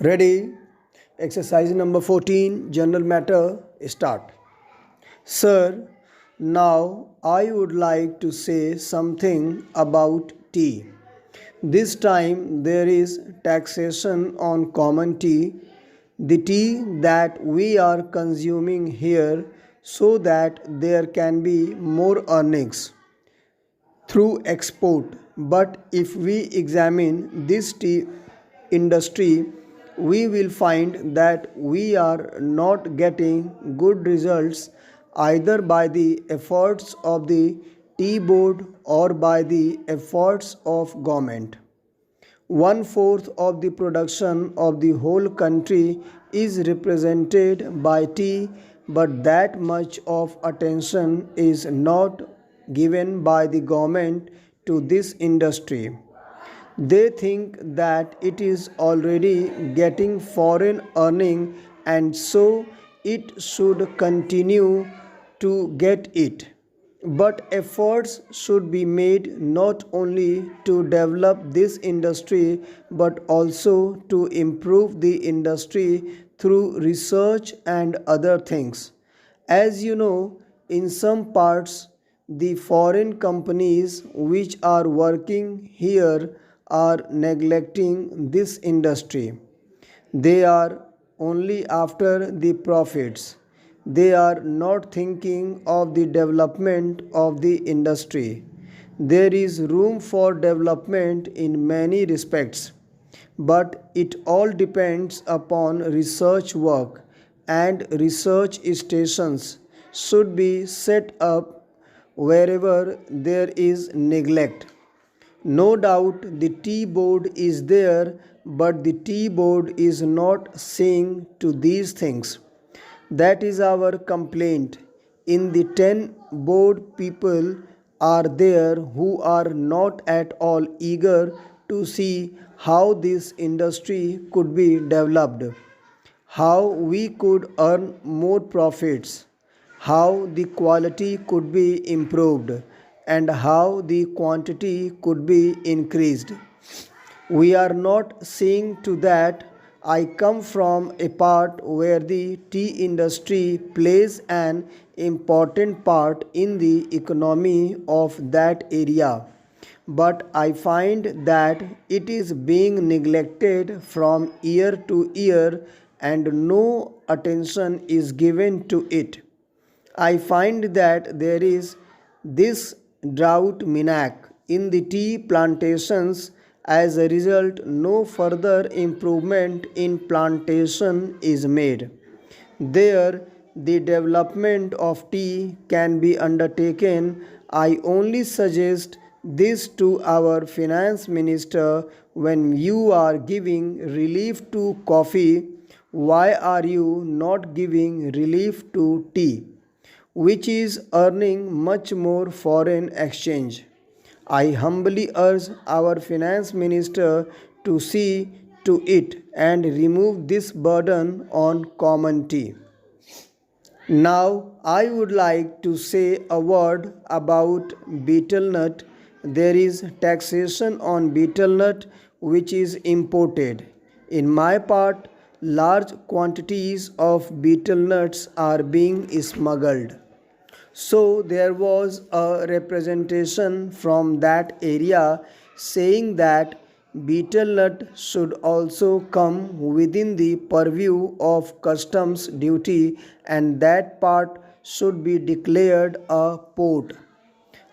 Ready? Exercise number 14, General Matter, start. Sir, now I would like to say something about tea. This time there is taxation on common tea, the tea that we are consuming here, so that there can be more earnings through export. But if we examine this tea industry, we will find that we are not getting good results either by the efforts of the tea board or by the efforts of government. One fourth of the production of the whole country is represented by tea, but that much of attention is not given by the government to this industry. They think that it is already getting foreign earning and so it should continue to get it. But efforts should be made not only to develop this industry but also to improve the industry through research and other things. As you know, in some parts, the foreign companies which are working here are neglecting this industry. They are only after the profits. They are not thinking of the development of the industry. There is room for development in many respects, but it all depends upon research work, and research stations should be set up wherever there is neglect. No doubt the tea board is there, but the tea board is not seeing to these things. That is our complaint. In the 10 board, people are there who are not at all eager to see how this industry could be developed, how we could earn more profits, how the quality could be improved, and how the quantity could be increased. We are not seeing to that. I come from a part where the tea industry plays an important part in the economy of that area. But I find that it is being neglected from year to year and no attention is given to it. I find that there is this drought minac in the tea plantations. As a result, no further improvement in plantation is made. There, the development of tea can be undertaken. I only suggest this to our finance minister: when you are giving relief to coffee, why are you not giving relief to tea, which is earning much more foreign exchange? I humbly urge our finance minister to see to it and remove this burden on common tea. Now, I would like to say a word about betel nut. There is taxation on betel nut which is imported. In my part, large quantities of betel nuts are being smuggled. So there was a representation from that area saying that betel nut should also come within the purview of customs duty and that part should be declared a port.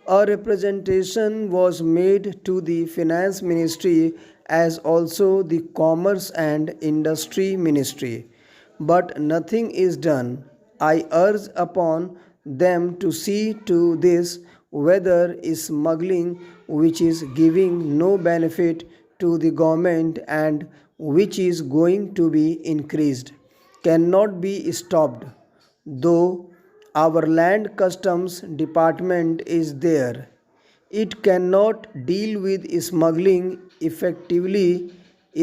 A representation was made to the finance ministry as also the commerce and industry ministry, but nothing is done. I urge upon them to see to this, whether smuggling which is giving no benefit to the government and which is going to be increased cannot be stopped, though our land customs department is there. It cannot deal with smuggling effectively.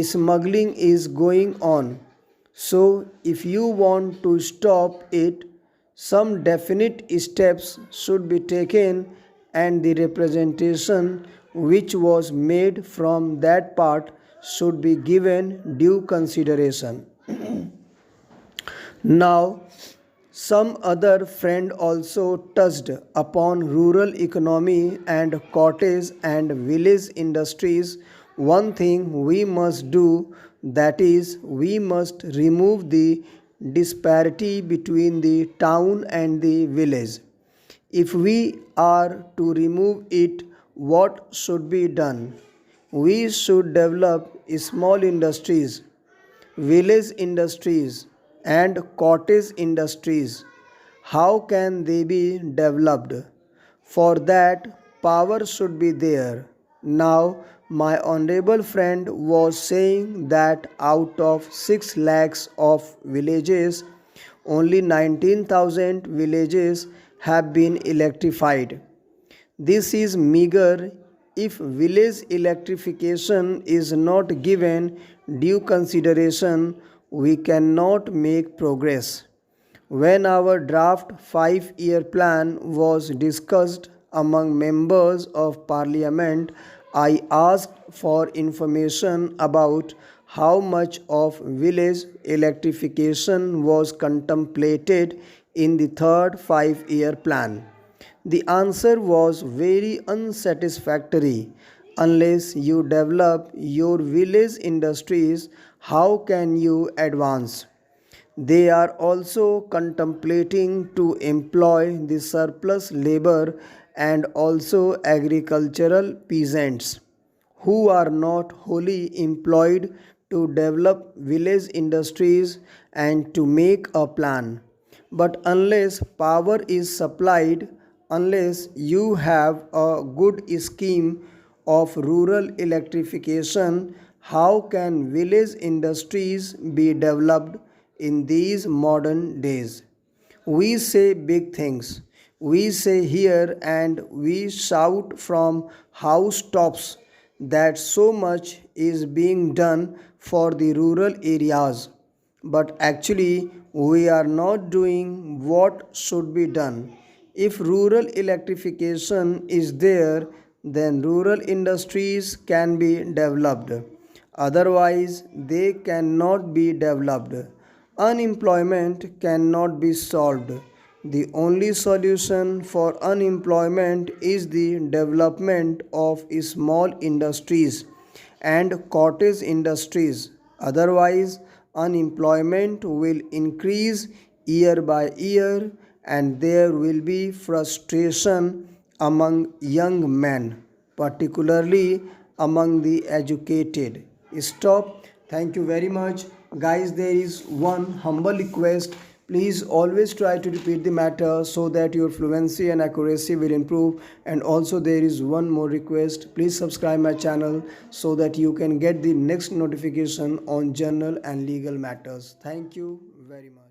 Smuggling is going on. So, if you want to stop it, some definite steps should be taken, and the representation which was made from that part should be given due consideration. Now, some other friend also touched upon rural economy and cottage and village industries. One thing we must do, that is, we must remove the disparity between the town and the village. If we are to remove it, what should be done? We should develop small industries, village industries, and cottage industries. How can they be developed? For that, power should be there. Now, my honorable friend was saying that out of 6 lakhs of villages, only 19,000 villages have been electrified. This is meager. If village electrification is not given due consideration, we cannot make progress. When our draft 5-year plan was discussed among members of parliament, I asked for information about how much of village electrification was contemplated in the third 5-year plan. The answer was very unsatisfactory. Unless you develop your village industries, how can you advance? They are also contemplating to employ the surplus labor and also agricultural peasants who are not wholly employed to develop village industries and to make a plan. But unless power is supplied, unless you have a good scheme of rural electrification, how can village industries be developed in these modern days? We say big things. We say here and we shout from housetops that so much is being done for the rural areas. But actually, we are not doing what should be done. If rural electrification is there, then rural industries can be developed. Otherwise, they cannot be developed. Unemployment cannot be solved. The only solution for unemployment is the development of small industries and cottage industries. Otherwise, unemployment will increase year by year and there will be frustration among young men, particularly among the educated. Stop. Thank you very much. Guys, there is one humble request. Please always try to repeat the matter so that your fluency and accuracy will improve. And also there is one more request. Please subscribe my channel so that you can get the next notification on general and legal matters. Thank you very much.